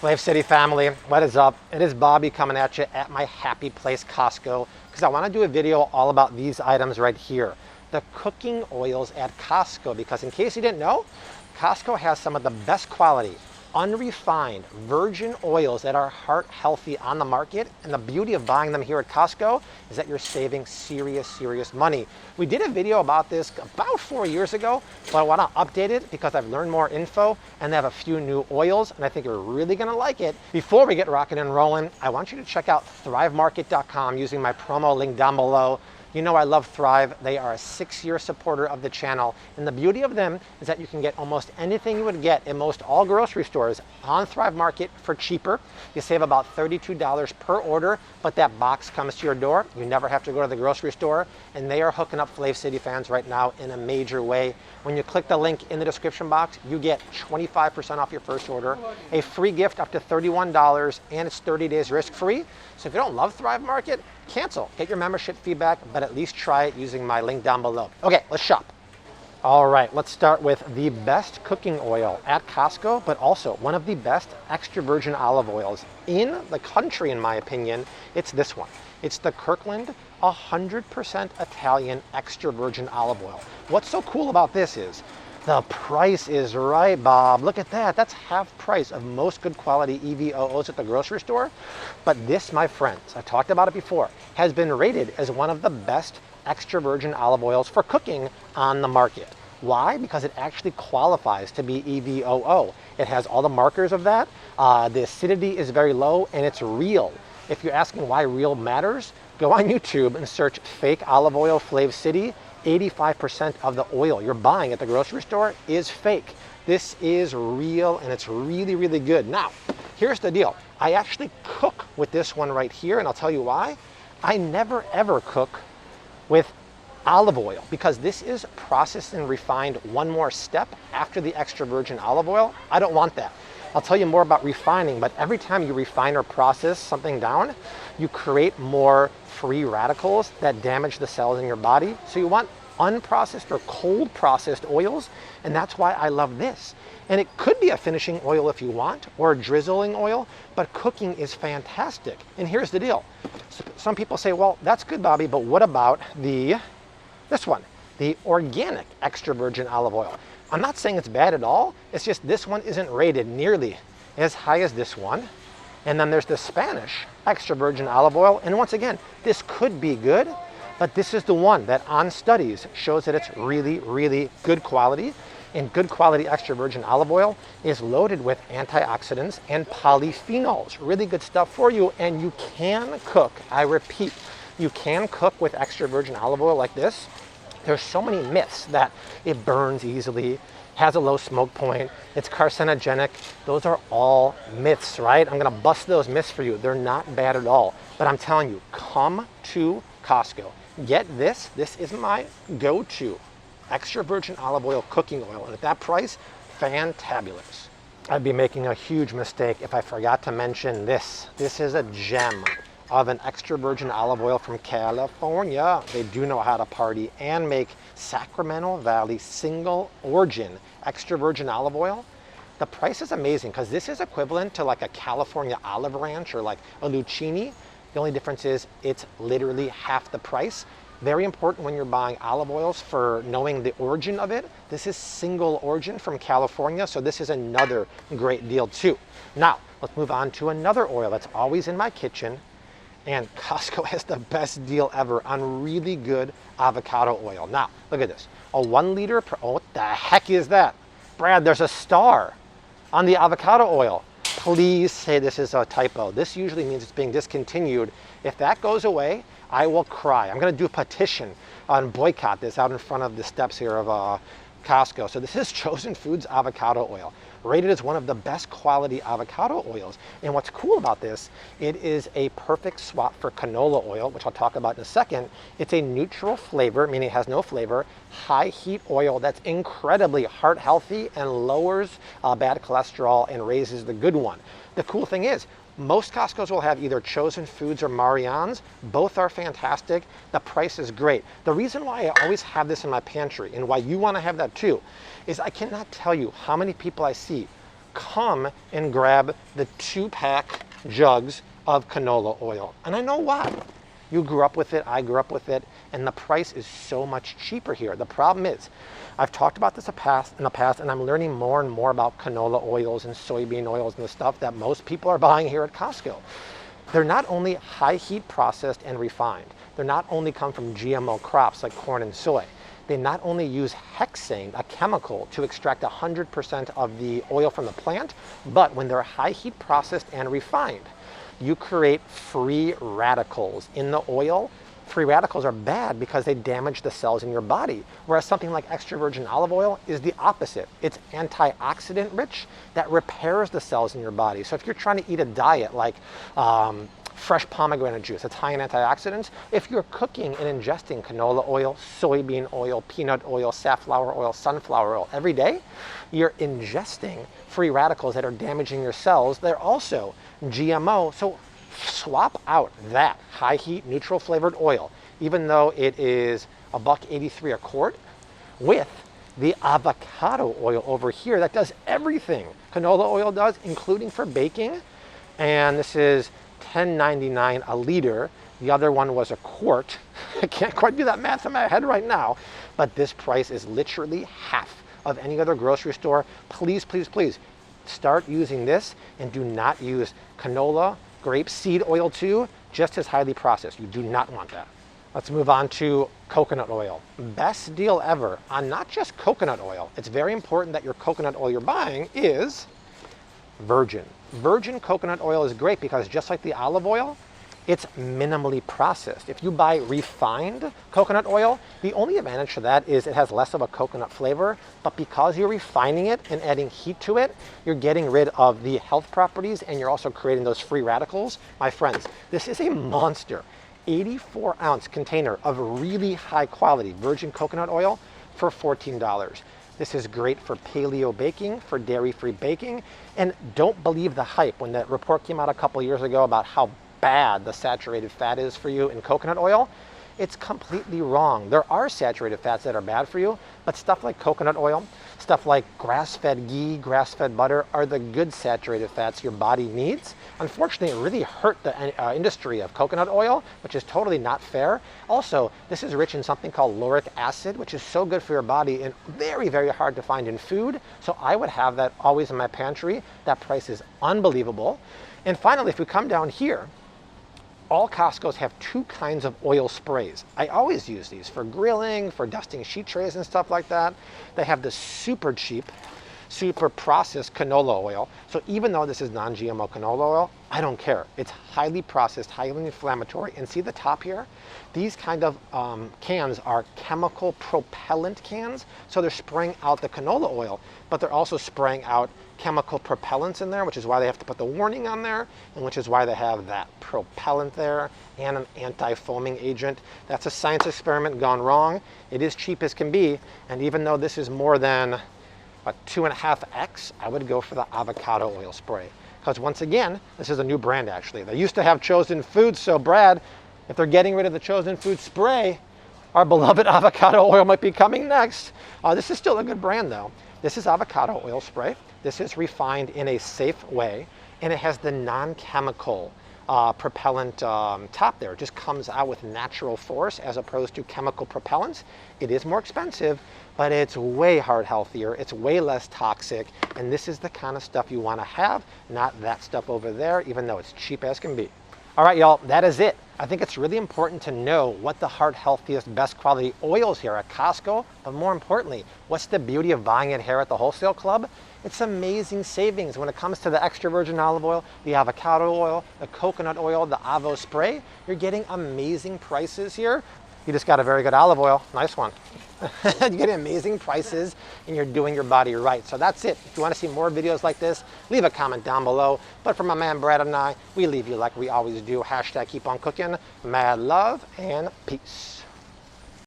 Flave City family, what is up? It is Bobby coming at you at my happy place, Costco, because I want to do a video all about these items right here. The cooking oils at Costco, because in case you didn't know, Costco has some of the best quality, unrefined, virgin oils that are heart healthy on the market. And the beauty of buying them here at Costco is that you're saving serious money. We did a video about this about 4 years ago, but I want to update it because I've learned more info and they have a few new oils and I think you're really going to like it. Before we get rocking and rolling, I want you to check out thrivemarket.com using my promo link down below. You know I love Thrive. They are a 6-year supporter of the channel. And the beauty of them is that you can get almost anything you would get in most all grocery stores on Thrive Market for cheaper. You save about $32 per order, but that box comes to your door. You never have to go to the grocery store. And they are hooking up Flave City fans right now in a major way. When you click the link in the description box, you get 25% off your first order, a free gift up to $31, and it's 30 days risk-free. So if you don't love Thrive Market, cancel. Get your membership feedback, but at least try it using my link down below. Okay, let's shop. All right, let's start with the best cooking oil at Costco, but also one of the best extra virgin olive oils in the country, in my opinion. It's this one. It's the Kirkland 100% Italian extra virgin olive oil. What's so cool about this is the price is right, Bob. Look at that. That's half price of most good quality EVOOs at the grocery store. But this, my friends, I talked about it before, has been rated as one of the best extra virgin olive oils for cooking on the market. Why? Because it actually qualifies to be EVOO. It has all the markers of that. The acidity is very low and it's real. If you're asking why real matters, go on YouTube and search fake olive oil Flave City. 85% of the oil you're buying at the grocery store is fake. This is real and it's really good. Now, here's the deal. I actually cook with this one right here and I'll tell you why. I never ever cook with olive oil because this is processed and refined one more step after the extra virgin olive oil. I don't want that. I'll tell you more about refining, but every time you refine or process something down, you create more free radicals that damage the cells in your body. So you want unprocessed or cold processed oils, and that's why I love this. And it could be a finishing oil if you want, or a drizzling oil, but cooking is fantastic. And here's the deal. Some people say, well, that's good, Bobby, but what about this one, the organic extra virgin olive oil? I'm not saying it's bad at all. It's just this one isn't rated nearly as high as this one. And then there's the Spanish extra virgin olive oil. And once again, this could be good, but this is the one that on studies shows that it's really good quality. And good quality extra virgin olive oil is loaded with antioxidants and polyphenols. Really good stuff for you. And you can cook, I repeat, you can cook with extra virgin olive oil like this. There's so many myths that it burns easily, has a low smoke point, it's carcinogenic. Those are all myths, right? I'm gonna bust those myths for you. They're not bad at all. But I'm telling you, come to Costco. Get this. This is my go-to extra virgin olive oil cooking oil. And at that price, fantabulous. I'd be making a huge mistake if I forgot to mention this. This is a gem of an extra virgin olive oil from California. They do know how to party and make Sacramento Valley single origin extra virgin olive oil. The price is amazing because this is equivalent to like a California olive ranch or like a Lucchini. The only difference is it's literally half the price. Very important when you're buying olive oils for knowing the origin of it. This is single origin from California, so this is another great deal too. Now, let's move on to another oil that's always in my kitchen. And Costco has the best deal ever on really good avocado oil. Now, look at this. A 1 liter per, oh, what the heck is that? Brad, there's a star on the avocado oil. Please say this is a typo. This usually means it's being discontinued. If that goes away, I will cry. I'm gonna do a petition on boycott this out in front of the steps here of Costco. So this is Chosen Foods avocado oil, rated as one of the best quality avocado oils. And what's cool about this, it is a perfect swap for canola oil, which I'll talk about in a second. It's a neutral flavor, meaning it has no flavor, high heat oil that's incredibly heart healthy and lowers bad cholesterol and raises the good one. The cool thing is, most Costco's will have either Chosen Foods or Marianne's. Both are fantastic. The price is great. The reason why I always have this in my pantry and why you want to have that too is I cannot tell you how many people I see come and grab the 2-pack jugs of canola oil. And I know why. You grew up with it, I grew up with it, and the price is so much cheaper here. The problem is, I've talked about this in the past, and I'm learning more and more about canola oils and soybean oils and the stuff that most people are buying here at Costco. They're not only high heat processed and refined, they're not only come from GMO crops like corn and soy, they not only use hexane, a chemical, to extract 100% of the oil from the plant, but when they're high heat processed and refined, you create free radicals in the oil. Free radicals are bad because they damage the cells in your body, whereas something like extra virgin olive oil is the opposite. It's antioxidant rich that repairs the cells in your body. So if you're trying to eat a diet like fresh pomegranate juice, it's high in antioxidants. If you're cooking and ingesting canola oil, soybean oil, peanut oil, safflower oil, sunflower oil every day, you're ingesting free radicals that are damaging your cells. They're also GMO, so swap out that high heat neutral flavored oil, even though it is $1.83 a quart, with the avocado oil over here that does everything canola oil does, including for baking. And this is $10.99 a liter. The other one was a quart. I can't quite do that math in my head right now, but this price is literally half of any other grocery store. Please, please, please start using this, and do not use canola, grapeseed oil too, just as highly processed. You do not want that. Let's move on to coconut oil. Best deal ever on not just coconut oil. It's very important that your coconut oil you're buying is virgin. Virgin coconut oil is great because just like the olive oil, it's minimally processed. If you buy refined coconut oil, the only advantage to that is it has less of a coconut flavor, but because you're refining it and adding heat to it, you're getting rid of the health properties and you're also creating those free radicals. My friends, this is a monster 84-ounce container of really high quality virgin coconut oil for $14. This is great for paleo baking, for dairy-free baking, and don't believe the hype. When that report came out a couple years ago about how bad the saturated fat is for you in coconut oil, it's completely wrong. There are saturated fats that are bad for you, but stuff like coconut oil, stuff like grass-fed ghee, grass-fed butter are the good saturated fats your body needs. Unfortunately, it really hurt the industry of coconut oil, which is totally not fair. Also, this is rich in something called lauric acid, which is so good for your body and very, very hard to find in food. So I would have that always in my pantry. That price is unbelievable. And finally, if we come down here, all Costco's have 2 kinds of oil sprays. I always use these for grilling, for dusting sheet trays and stuff like that. They have the super cheap, super processed canola oil. So even though this is non-GMO canola oil, I don't care. It's highly processed, highly inflammatory. And see the top here? These kind of cans are chemical propellant cans. So they're spraying out the canola oil, but they're also spraying out chemical propellants in there, which is why they have to put the warning on there, and which is why they have that propellant there and an anti-foaming agent. That's a science experiment gone wrong. It is cheap as can be, and even though this is more than 2.5x, I would go for the avocado oil spray. Because once again, this is a new brand actually. They used to have Chosen Foods, so Brad, if they're getting rid of the Chosen Foods spray, our beloved avocado oil might be coming next. This is still a good brand though. This is avocado oil spray. This is refined in a safe way, and it has the non-chemical propellant top there. It just comes out with natural force as opposed to chemical propellants. It is more expensive, but it's way healthier. It's way less toxic, and this is the kind of stuff you want to have, not that stuff over there, even though it's cheap as can be. All right, y'all, that is it. I think it's really important to know what the healthiest, best quality oils here at Costco, but more importantly, what's the beauty of buying it here at the Wholesale Club? It's amazing savings when it comes to the extra virgin olive oil, the avocado oil, the coconut oil, the Avo spray. You're getting amazing prices here. You just got a very good olive oil, nice one. You're getting amazing prices and you're doing your body right. So that's it. If you want to see more videos like this, leave a comment down below. But for my man Brad and I, we leave you like we always do. Hashtag keep on cooking. Mad love and peace.